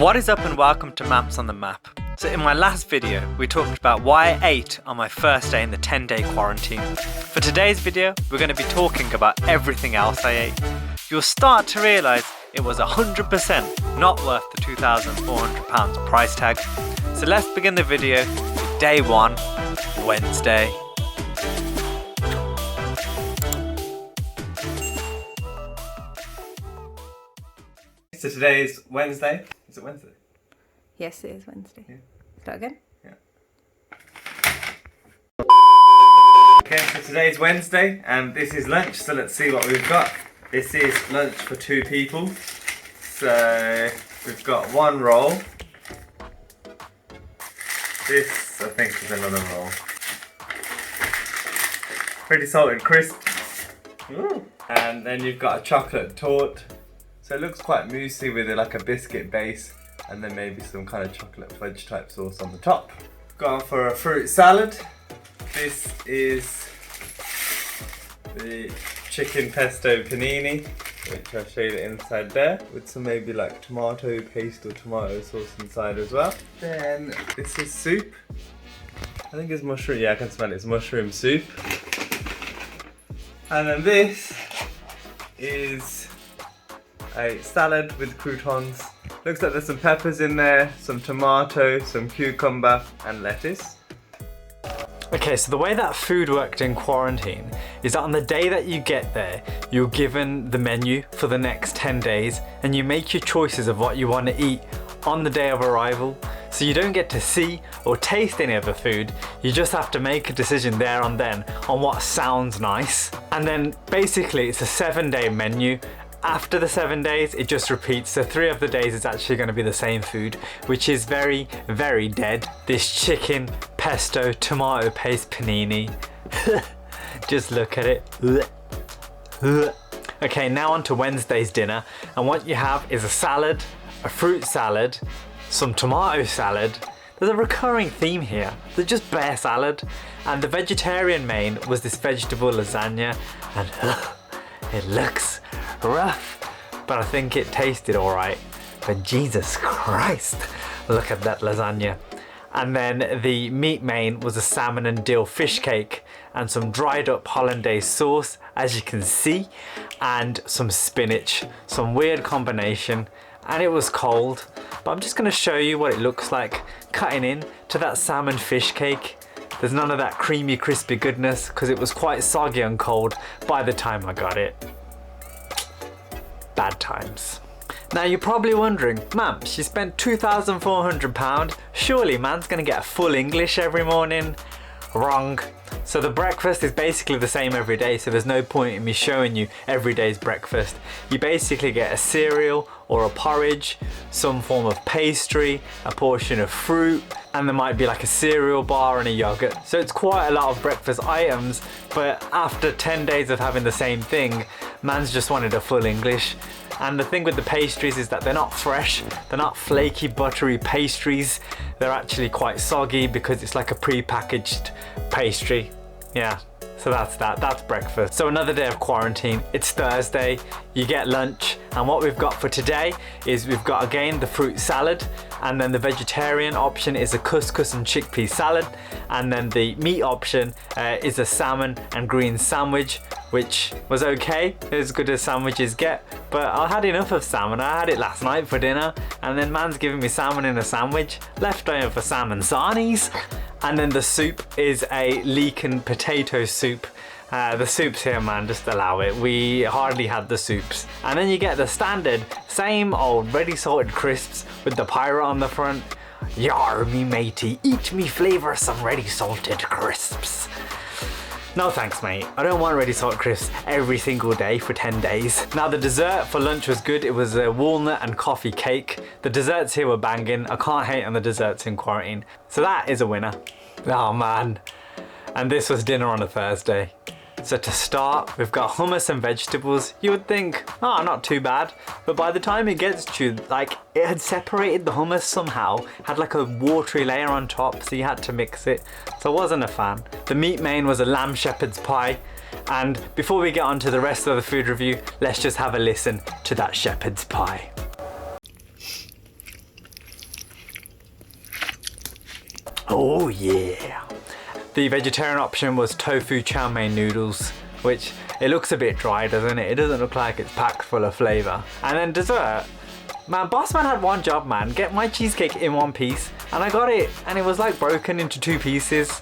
What is up and welcome to Maps on the Map. So in my last video we talked about why I ate on my first day in the 10-day quarantine. For today's video we're going to be talking about everything else I ate. You'll start to realise it was 100% not worth the £2,400 price tag. So let's begin the video with day 1, Wednesday. So today is Wednesday. Is it Wednesday? Yes, it is Wednesday. Yeah. Start again? Yeah. Okay, so today's Wednesday and this is lunch, so let's see what we've got. This is lunch for 2 people. So we've got 1 roll. This, I think, is another roll. Pretty salted crisp. Ooh. And then you've got a chocolate torte. So it looks quite moussey with like a biscuit base and then maybe some kind of chocolate fudge type sauce on the top. Gone for a fruit salad. This is the chicken pesto panini, which I'll show you the inside there, with some maybe like tomato paste or tomato sauce inside as well. Then this is soup. I think it's mushroom, yeah I can smell it, it's mushroom soup. And then this is a salad with croutons. Looks like there's some peppers in there, some tomato, some cucumber and lettuce. Okay, so the way that food worked in quarantine is that on the day that you get there, you're given the menu for the next 10 days and you make your choices of what you want to eat on the day of arrival. So you don't get to see or taste any of the food, you just have to make a decision there and then on what sounds nice. And then basically it's a 7-day menu. After the 7 days, it just repeats. So 3 of the days is actually going to be the same food, which is very, very dead. This chicken pesto tomato paste panini. Just look at it. Okay, now on to Wednesday's dinner. And what you have is a salad, a fruit salad, some tomato salad. There's a recurring theme here. There's just bare salad. And the vegetarian main was this vegetable lasagna. And it looks rough, but I think it tasted alright. But Jesus Christ, look at that lasagna. And then the meat main was a salmon and dill fish cake and some dried up hollandaise sauce, as you can see, and some spinach, some weird combination. And it was cold, but I'm just going to show you what it looks like cutting in to that salmon fish cake. There's none of that creamy crispy goodness because it was quite soggy and cold by the time I got it. Bad times. Now you're probably wondering, ma'am, she spent £2,400, surely man's gonna get a full English every morning? Wrong. So the breakfast is basically the same every day, so there's no point in me showing you every day's breakfast. You basically get a cereal or a porridge, some form of pastry, a portion of fruit, and there might be like a cereal bar and a yogurt. So it's quite a lot of breakfast items, but after 10 days of having the same thing, man's just wanted a full English. And the thing with the pastries is that they're not fresh, they're not flaky, buttery pastries. They're actually quite soggy because it's like a pre-packaged pastry. Yeah, so that's breakfast. So another day of quarantine, it's Thursday, you get lunch, and what we've got for today is we've got again the fruit salad, and then the vegetarian option is a couscous and chickpea salad, and then the meat option is a salmon and green sandwich, which was okay, as good as sandwiches get, but I had enough of salmon. I had it last night for dinner, and then man's giving me salmon in a sandwich, leftover salmon sarnies. And then the soup is a leek and potato soup. The soups here, man, just allow it. We hardly had the soups. And then you get the standard, same old ready salted crisps with the pirate on the front. Yar me matey, eat me flavour some ready salted crisps. No thanks mate, I don't want ready salt crisps every single day for 10 days. Now the dessert for lunch was good, it was a walnut and coffee cake. The desserts here were banging, I can't hate on the desserts in quarantine. So that is a winner. Oh man. And this was dinner on a Thursday. So to start, we've got hummus and vegetables. You would think, oh, not too bad. But by the time it gets to you, like, it had separated the hummus somehow, had like a watery layer on top, so you had to mix it. So I wasn't a fan. The meat main was a lamb shepherd's pie. And before we get on to the rest of the food review, let's just have a listen to that shepherd's pie. Oh yeah. The vegetarian option was tofu chow mein noodles, which it looks a bit dry, doesn't it? It doesn't look like it's packed full of flavour. And then dessert. Man, boss man had one job, man. Get my cheesecake in one piece. And I got it. And it was like broken into 2 pieces.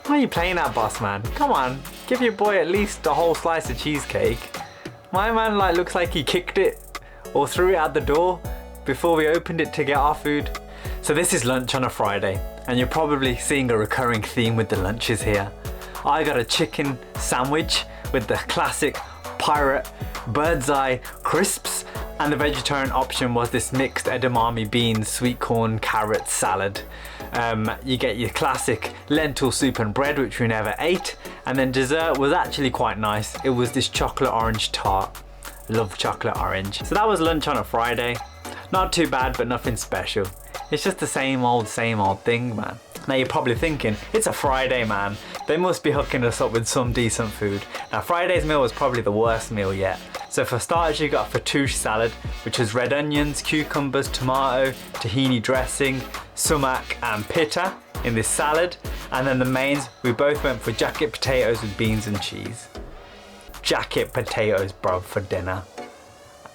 Why are you playing that, boss man? Come on. Give your boy at least a whole slice of cheesecake. My man like looks like he kicked it or threw it out the door before we opened it to get our food. So this is lunch on a Friday. And you're probably seeing a recurring theme with the lunches here. I got a chicken sandwich with the classic pirate bird's eye crisps, and the vegetarian option was this mixed edamame beans, sweet corn, carrot salad. You get your classic lentil soup and bread, which we never ate, and then dessert was actually quite nice. It was this chocolate orange tart. Love chocolate orange. So that was lunch on a Friday. Not too bad, but nothing special. It's just the same old thing, man. Now you're probably thinking, it's a Friday, man. They must be hooking us up with some decent food. Now Friday's meal was probably the worst meal yet. So for starters you got fattoush salad, which was red onions, cucumbers, tomato, tahini dressing, sumac and pitta in this salad. And then the mains, we both went for jacket potatoes with beans and cheese. Jacket potatoes, bro, for dinner.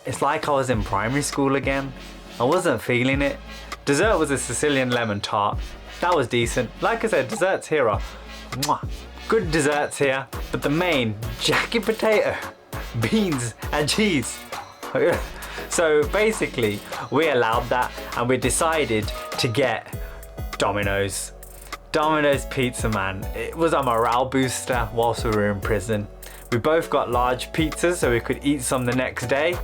It's like I was in primary school again. I wasn't feeling it. Dessert was a Sicilian lemon tart. That was decent. Like I said, desserts here are mwah, good desserts here. But the main, jacket potato, beans and cheese. So basically, we allowed that and we decided to get Domino's. Domino's pizza, man. It was a morale booster whilst we were in prison. We both got large pizzas so we could eat some the next day.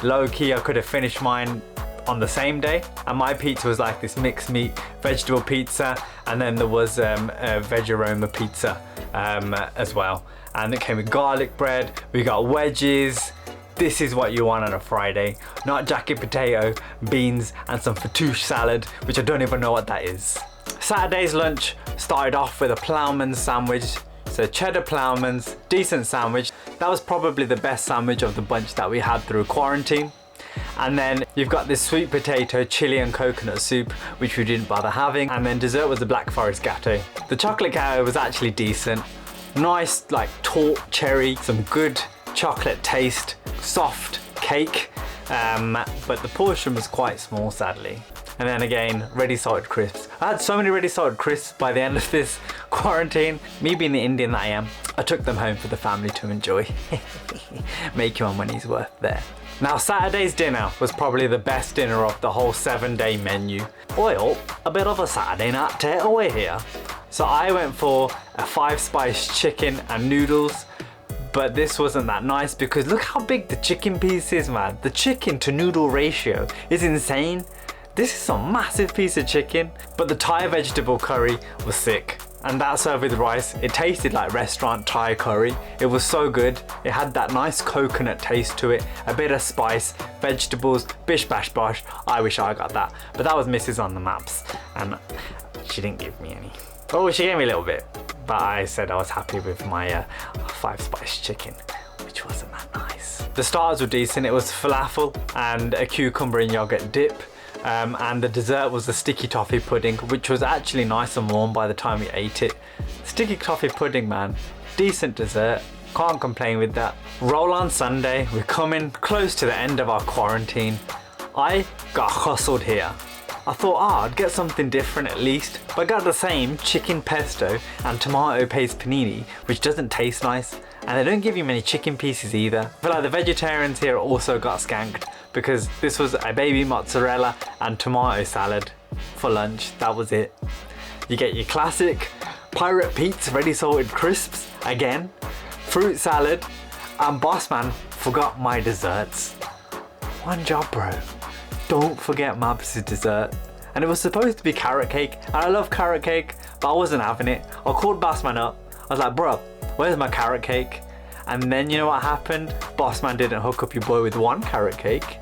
Low key, I could have finished mine on the same day, and my pizza was like this mixed meat vegetable pizza, and then there was a veg aroma pizza as well, and it came with garlic bread. We got wedges. This is what you want on a Friday, not jacket potato, beans and some fattoush salad, which I don't even know what that is. Saturday's lunch started off with a ploughman's sandwich. So cheddar ploughman's, decent sandwich. That was probably the best sandwich of the bunch that we had through quarantine. And then you've got this sweet potato, chili and coconut soup, which we didn't bother having. And then dessert was the black forest gatto. The chocolate gatto was actually decent. Nice, like taut cherry, some good chocolate taste, soft cake. But the portion was quite small, sadly. And then again, ready salted crisps. I had so many ready salted crisps by the end of this quarantine. Me being the Indian that I am, I took them home for the family to enjoy. Make your money's worth there. Now Saturday's dinner was probably the best dinner of the whole 7-day menu. Well, a bit of a Saturday night takeaway here. So I went for a 5-spice chicken and noodles, but this wasn't that nice because look how big the chicken piece is, man. The chicken to noodle ratio is insane. This is a massive piece of chicken, but the Thai vegetable curry was sick. And that served with rice, it tasted like restaurant Thai curry. It was so good. It had that nice coconut taste to it, a bit of spice, vegetables, bish bash bosh. I wish I got that, but that was Mrs. on the maps, and she didn't give me any. Oh, she gave me a little bit, but I said I was happy with my 5-spice chicken, which wasn't that nice. The starters were decent. It was falafel and a cucumber and yogurt dip. And the dessert was the sticky toffee pudding, which was actually nice and warm by the time we ate it. Sticky toffee pudding, man. Decent dessert. Can't complain with that. Roll on Sunday. We're coming close to the end of our quarantine. I got hustled here. I thought, I'd get something different at least. But I got the same chicken pesto and tomato paste panini, which doesn't taste nice. And they don't give you many chicken pieces either. I feel like the vegetarians here also got skanked because this was a baby mozzarella and tomato salad for lunch. That was it. You get your classic pirate Pete's ready salted crisps again, fruit salad, and boss man forgot my desserts. One job, bro. Don't forget Mabs' dessert. And it was supposed to be carrot cake, and I love carrot cake, but I wasn't having it. I called boss man up. I was like, bro, where's my carrot cake? And then you know what happened? Boss man didn't hook up your boy with 1 carrot cake.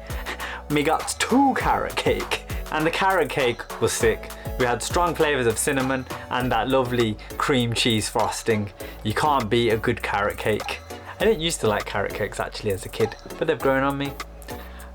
Me got 2 carrot cake. And the carrot cake was sick. We had strong flavors of cinnamon and that lovely cream cheese frosting. You can't beat a good carrot cake. I didn't used to like carrot cakes actually as a kid, but they've grown on me.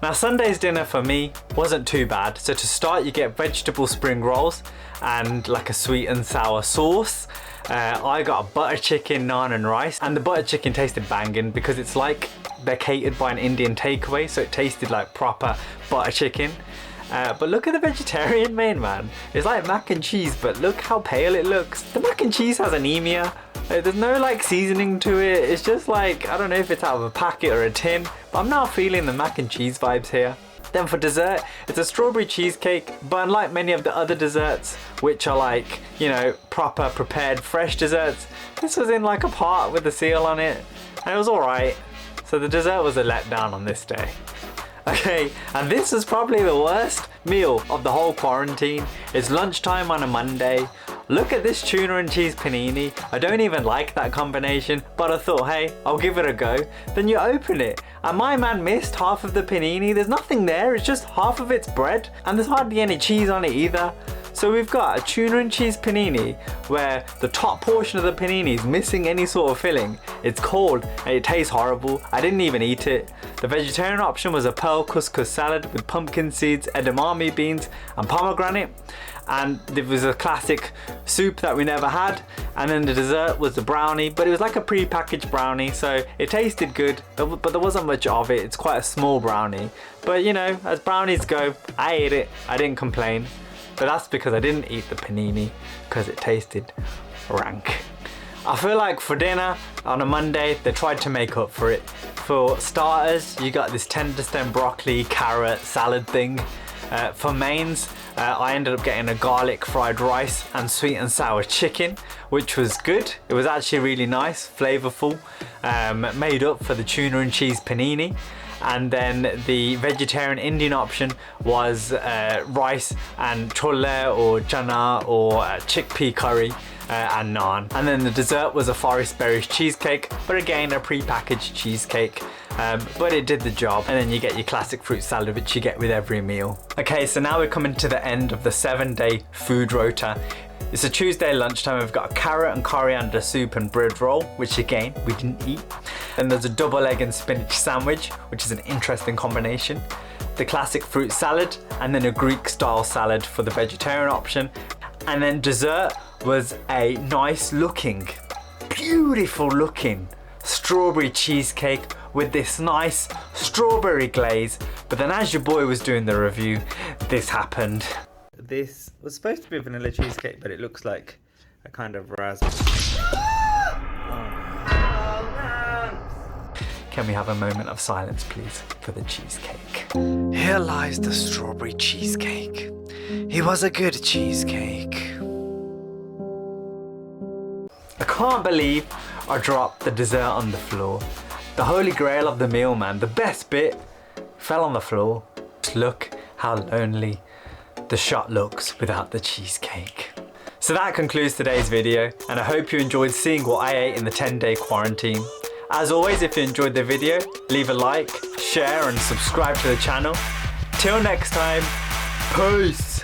Now Sunday's dinner for me wasn't too bad. So to start, you get vegetable spring rolls and like a sweet and sour sauce. I got a butter chicken, naan and rice, and the butter chicken tasted banging because it's like they're catered by an Indian takeaway, so it tasted like proper butter chicken. But look at the vegetarian main man. It's like mac and cheese, but look how pale it looks. The mac and cheese has anemia. There's no like seasoning to it. It's just like, I don't know if it's out of a packet or a tin, but I'm not feeling the mac and cheese vibes here. Then for dessert, it's a strawberry cheesecake, but unlike many of the other desserts, which are like, you know, proper prepared fresh desserts, this was in like a pot with a seal on it, and it was alright. So the dessert was a letdown on this day. Okay, and this is probably the worst meal of the whole quarantine. It's lunchtime on a Monday. Look at this tuna and cheese panini. I don't even like that combination, but I thought, hey, I'll give it a go. Then you open it, and my man missed half of the panini. There's nothing there, it's just half of its bread, and there's hardly any cheese on it either. So we've got a tuna and cheese panini where the top portion of the panini is missing any sort of filling. It's cold and it tastes horrible. I didn't even eat it. The vegetarian option was a pearl couscous salad with pumpkin seeds, edamame beans and pomegranate. And there was a classic soup that we never had. And then the dessert was the brownie, but it was like a pre-packaged brownie, so it tasted good, but there wasn't much of it. It's quite a small brownie. But you know, as brownies go, I ate it. I didn't complain. But that's because I didn't eat the panini because it tasted rank. I feel like for dinner on a Monday, they tried to make up for it. For starters, you got this tender stem broccoli, carrot, salad thing. For mains, I ended up getting a garlic fried rice and sweet and sour chicken, which was good. It was actually really nice, flavorful, made up for the tuna and cheese panini. And then the vegetarian Indian option was rice and chole or chana or chickpea curry and naan. And then the dessert was a forest berries cheesecake, but again a pre-packaged cheesecake. But it did the job. And then you get your classic fruit salad, which you get with every meal. Okay, so now we're coming to the end of the 7-day food rota. It's a Tuesday lunchtime. We've got a carrot and coriander soup and bread roll, which again, we didn't eat. Then there's a double egg and spinach sandwich, which is an interesting combination. The classic fruit salad, and then a Greek style salad for the vegetarian option. And then dessert was a nice looking, beautiful looking strawberry cheesecake with this nice strawberry glaze. But then as your boy was doing the review, this happened. This was supposed to be a vanilla cheesecake, but it looks like a kind of raspberry. Can we have a moment of silence, please, for the cheesecake? Here lies the strawberry cheesecake. He was a good cheesecake. I can't believe I dropped the dessert on the floor. The holy grail of the meal, man, the best bit, fell on the floor. Look how lonely the shot looks without the cheesecake. So that concludes today's video, and I hope you enjoyed seeing what I ate in the 10-day quarantine. As always, if you enjoyed the video, leave a like, share and subscribe to the channel. Till next time, peace!